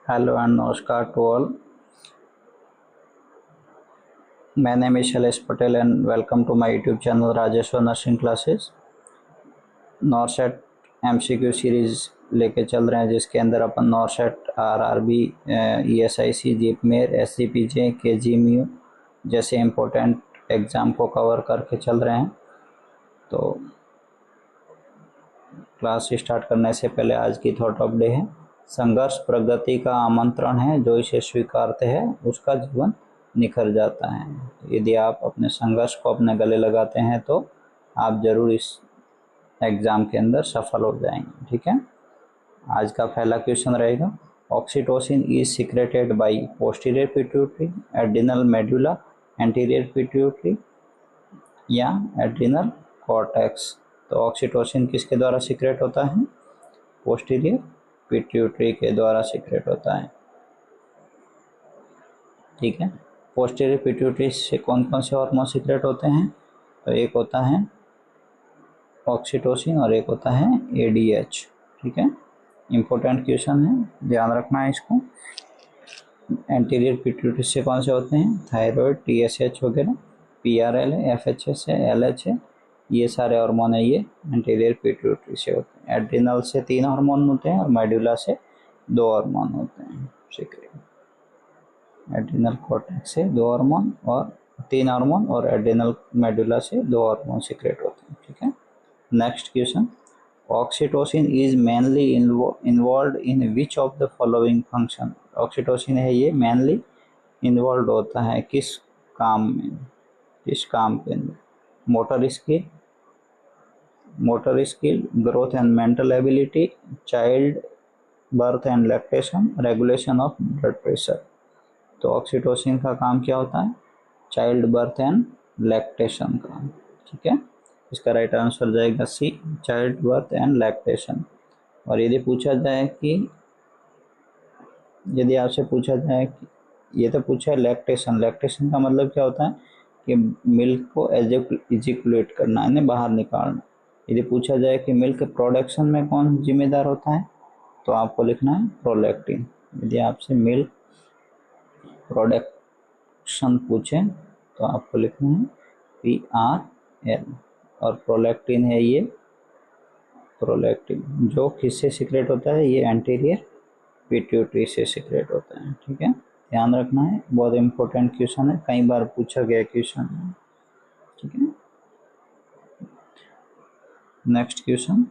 Hello and Namaskar to all. My name is Shailesh Patel and welcome to my YouTube channel Rajeshwar Nursing Classes. NORCET MCQ series लेके चल रहे हैं जिसके अंदर अपन NORCET RRB ESIC JIPMER SGPJ KGMU जैसे important exam को cover करके चल रहे हैं। तो क्लास स्टार्ट करने से पहले आज की थॉट ऑफ डे है, संघर्ष प्रगति का आमंत्रण है, जो इसे स्वीकारते हैं उसका जीवन निखर जाता है। यदि आप अपने संघर्ष को अपने गले लगाते हैं तो आप ज़रूर इस एग्ज़ाम के अंदर सफल हो जाएंगे। ठीक है, आज का पहला क्वेश्चन रहेगा, oxytocin is secreted by posterior pituitary, adrenal medulla, anterior pituitary या एड्रिनल कॉर्टेक्स। तो ऑक्सीटोसिन किसके द्वारा सिक्रेट होता है? पोस्टीरियर पिट्यूटरी के द्वारा सिक्रेट होता है। ठीक है, पोस्टीरियर पिट्यूटरी से कौन कौन से हार्मोन सिक्रेट होते हैं? तो एक होता है ऑक्सीटोसिन और एक होता है ADH। ठीक है, इम्पोर्टेंट क्वेश्चन है, ध्यान रखना है इसको। एंटीरियर पिट्यूटरी से कौन से होते हैं? थायराइड, TSH वगैरह, PRL है, FHS है, LH है, ये सारे हार्मोन है, ये एंटीरियर पिट्यूटरी से होते हैं। एड्रिनल से 3 हार्मोन होते हैं और मेडुला से 2 हार्मोन होते हैं सिक्रेट। एड्रिनल कॉर्टेक्स से 2 हार्मोन और 3 हार्मोन और एड्रिनल मेडुला से 2 हार्मोन सिक्रेट होते हैं। ठीक है, next question, oxytocin is mainly involve in which of the following function. Oxytocin है ये मेनली इन्वॉल्व होता है किस काम में, किस काम के अंदर? Motor skill, growth and mental ability, child birth and lactation, regulation of blood pressure. तो ऑक्सीटोसिन का काम क्या होता है? चाइल्ड बर्थ एंड लैक्टेशन का। ठीक है, इसका राइट आंसर जाएगा C, child birth and lactation. और यदि पूछा जाए कि यदि आपसे पूछा जाए कि ये तो पूछा है लैक्टेशन, लैक्टेशन का मतलब क्या होता है कि मिल्क को इजैकुलेट करना, यानी बाहर निकालना। यदि पूछा जाए कि मिल्क प्रोडक्शन में कौन जिम्मेदार होता है, तो आपको लिखना है प्रोलैक्टिन। यदि आपसे मिल्क प्रोडक्शन पूछे तो आपको लिखना है PRL। और प्रोलैक्टिन है ये, प्रोलैक्टिन जो किससे सिक्रेट होता है? ये एंटीरियर पिट्यूटरी से सिक्रेट होता है। ठीक है, ध्यान रखना है, बहुत इंपॉर्टेंट क्वेश्चन है, कई बार पूछा गया क्वेश्चन है। ठीक है, next question,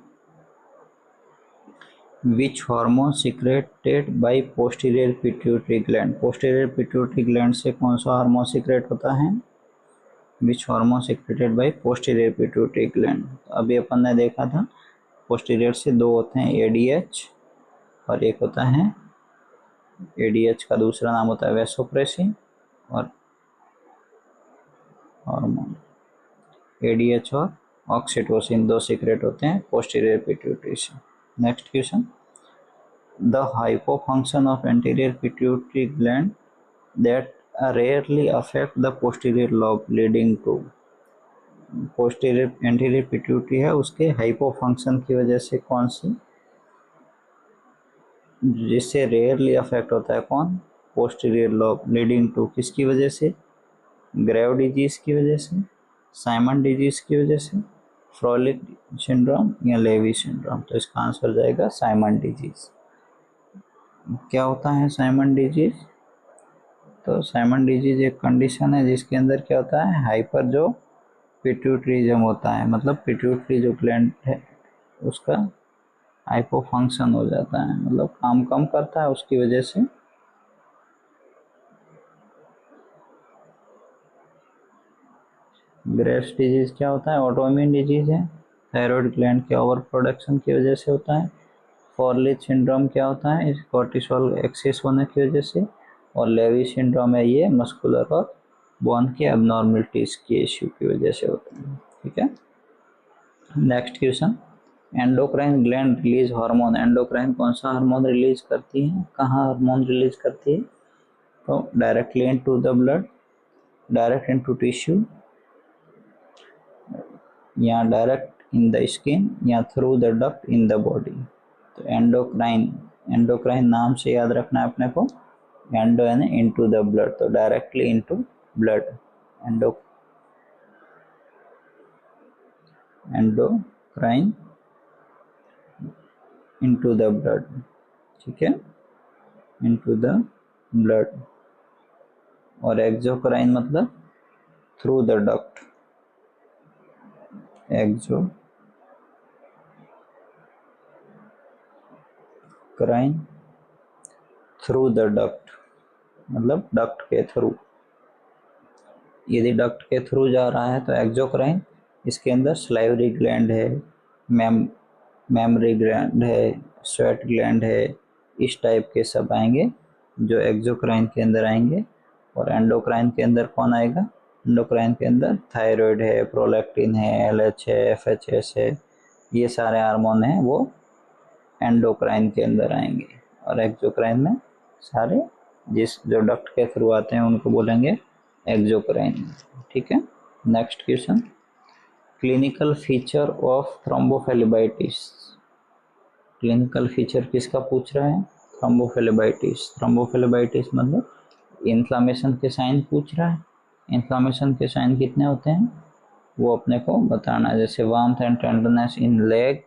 which hormone secreted by posterior pituitary gland. Posterior pituitary gland से कौन सा हार्मोन सिक्रेट होता है? Which hormone secreted by posterior pituitary gland. अभी अपन ने देखा था पोस्टीरियर से 2 होते हैं, ADH और एक होता है ADH का दूसरा नाम होता है वैसोप्रेसिन, और हार्मोन ADH और ऑक्सीटोसिन 2 सीक्रेट होते हैं पोस्टीरियर पिट्यूटरी से। Next question, the hypofunction of anterior pituitary gland that rarely affect the posterior lobe leading to. Posterior anterior pituitary है, उसके हाइपोफंक्शन की वजह से कौन सी, जिससे रेयरली अफेक्ट होता है कौन? पोस्टीरियर लोब, लीडिंग टू किसकी वजह से? ग्रेव डिजीज की वजह से, साइमन डिजीज की वजह से, फ्रोलिक सिंड्रोम या लेवी सिंड्रोम। तो इसका आंसर जाएगा साइमन डिजीज। क्या होता है साइमन डिजीज? तो साइमन डिजीज एक कंडीशन है जिसके अंदर क्या होता है, हाइपर जो पिट्यूटरिज्म होता है, मतलब पिट्यूटरी जो ग्लैंड है उसका हाइपो फंक्शन हो जाता है, मतलब काम कम करता है, उसकी वजह से ग्रेव्स डिजीज क्या होता है? ऑटोइम्यून डिजीज है। थायराइड ग्लैंड के ओवर प्रोडक्शन की वजह से होता है। फॉर्लिच सिंड्रोम क्या होता है? इस कॉर्टिसोल एक्सेस होने की वजह से। और लेवी सिंड्रोम है, ये मस्कुलर और बोन के एबनॉर्मलिटीज के इश्यू की वजह से होता है। ठीक है, next question, endocrine gland release hormone. Endocrine कौन सा हार्मोन रिलीज करती है, कहाँ हार्मोन रिलीज करती है? तो directly into the blood, direct into tissue, या डायरेक्ट इन द स्किन, या through the duct in the body. तो एंडोक्राइन एंडोक्राइन नाम से याद रखना है अपने को, एंडो यानी इनटू द ब्लड, तो directly into blood, endocrine into the blood, ठीक है, इनटू द ब्लड। और एक्सोक्राइन मतलब through the duct, exocrine through the duct मतलब डक्ट के थ्रू। यदि डक्ट के थ्रू जा रहा है तो एक्सोक्राइन, इसके अंदर सलाइवरी ग्लैंड है, मेमरी ग्लैंड है, स्वेट ग्लैंड है, इस टाइप के सब आएंगे जो एक्सोक्राइन के अंदर आएंगे। और एंडोक्राइन के अंदर कौन आएगा? एंडोक्राइन के अंदर थायराइड है, प्रोलैक्टिन है, एलएच है, एफएचएस है, ये सारे हार्मोन हैं वो एंडोक्राइन के अंदर आएंगे। और एक्सोक्राइन में सारे जो डक्ट के थ्रू आते हैं उनको बोलेंगे एक्सोक्राइन, ठीक है। Next question, clinical feature of thrombophlebitis. Clinical feature किसका पूछ रहा है? थ्रोम्बोफ्लेबाइटिस। थ्रोम्बोफ्लेबाइटिस मतलब इन्फ्लामेशन के साइन पूछ रहा है। इन्फ्लामेशन के साइन कितने होते हैं वो अपने को बताना है, जैसे warmth and tenderness in leg,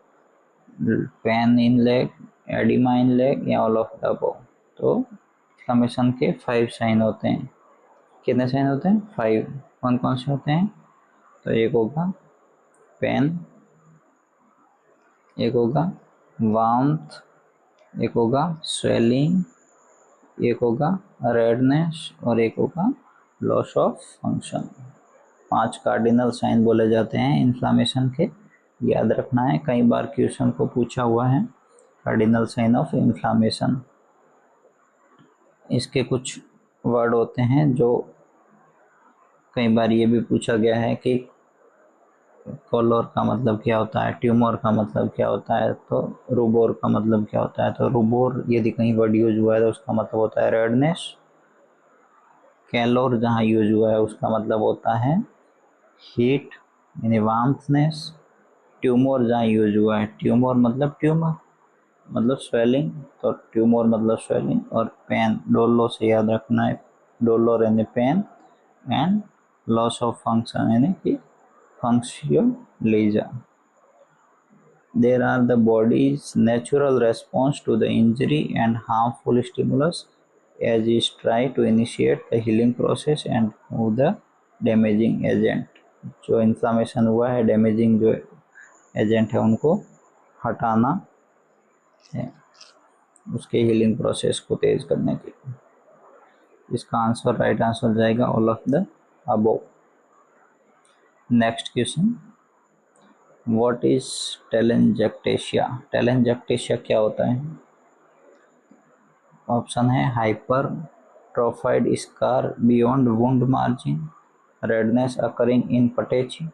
pain in leg, oedema in leg या ऑल ऑफ द अबव। तो इन्फ्लामेशन के 5 साइन होते हैं। कितने साइन होते हैं? 5। कौन कौन से होते हैं? तो एक होगा पेन, एक होगा वार्मथ, एक होगा स्वेलिंग, एक होगा रेडनेस और एक होगा loss of function. 5 cardinal sign बोले जाते हैं इन्फ्लामेशन के, याद रखना है, कई बार क्वेश्चन को पूछा हुआ है कार्डिनल साइन ऑफ इन्फ्लामेशन। इसके कुछ वर्ड होते हैं जो कई बार ये भी पूछा गया है कि कोलोर का मतलब क्या होता है, ट्यूमर का मतलब क्या होता है, तो रूबोर का मतलब क्या होता है। तो रूबोर यदि कहीं वर्ड यूज हुआ है तो उसका मतलब होता है रेडनेस। कैलोर जहाँ यूज हुआ है उसका मतलब होता है हीट यानी वार्मथनेस। ट्यूमर जहाँ यूज हुआ है, ट्यूमर मतलब ट्यूमर मतलब स्वेलिंग, तो ट्यूमर मतलब स्वेलिंग। और पेन, डोलो से याद रखना है, डोलोर यानी pain, and loss of function यानी कि functional lesion. There are the body's natural response to the injury and harmful stimulus as it try to initiate the healing process and remove the damaging agent। जो inflammation हुआ है, damaging जो agent है उनको हटाना है उसके हीलिंग प्रोसेस को तेज करने के लिए। इसका आंसर, राइट आंसर जाएगा all of the above. Next question, what is telangiectasia. Telangiectasia क्या होता है? ऑप्शन है hypertrophied scar beyond wound margin, redness occurring in petechiae,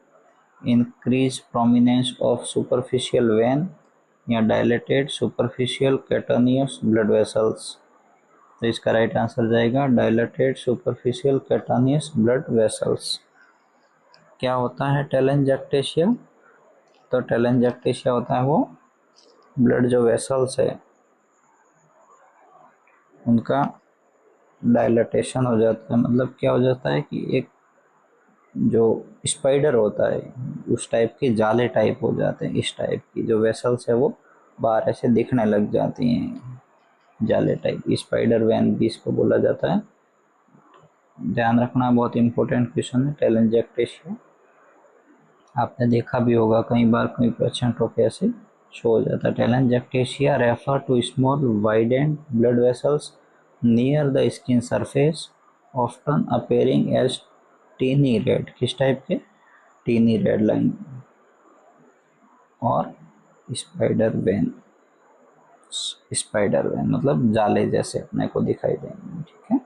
increase prominence of superficial vein या dilated superficial cutaneous blood vessels. तो इसका right answer जाएगा dilated superficial cutaneous blood vessels. क्या होता है टेलेंजेक्टेशिया? तो टेलेंजेक्टेशिया होता है वो ब्लड जो वेसल्स है उनका डायलेटेशन हो जाता है। मतलब क्या हो जाता है कि एक जो स्पाइडर होता है उस टाइप के जाले टाइप हो जाते हैं, इस टाइप की जो वेसल्स है वो बाहर ऐसे दिखने लग जाती हैं, जाले टाइप। स्पाइडर वेन भी इसको बोला जाता है। ध्यान रखना, बहुत इंपॉर्टेंट क्वेश्चन है टेलेंजेक्टेशिया। आपने देखा भी होगा कई बार कई पेशेंटों के ऐसे शो हो जाता है। Telangiectasia refer to small widened blood vessels near the skin surface often appearing as tiny red. किस टाइप के? टीनी रेड लाइन और स्पाइडर वेन। स्पाइडर वेन मतलब जाले जैसे अपने को दिखाई देंगे, ठीक है।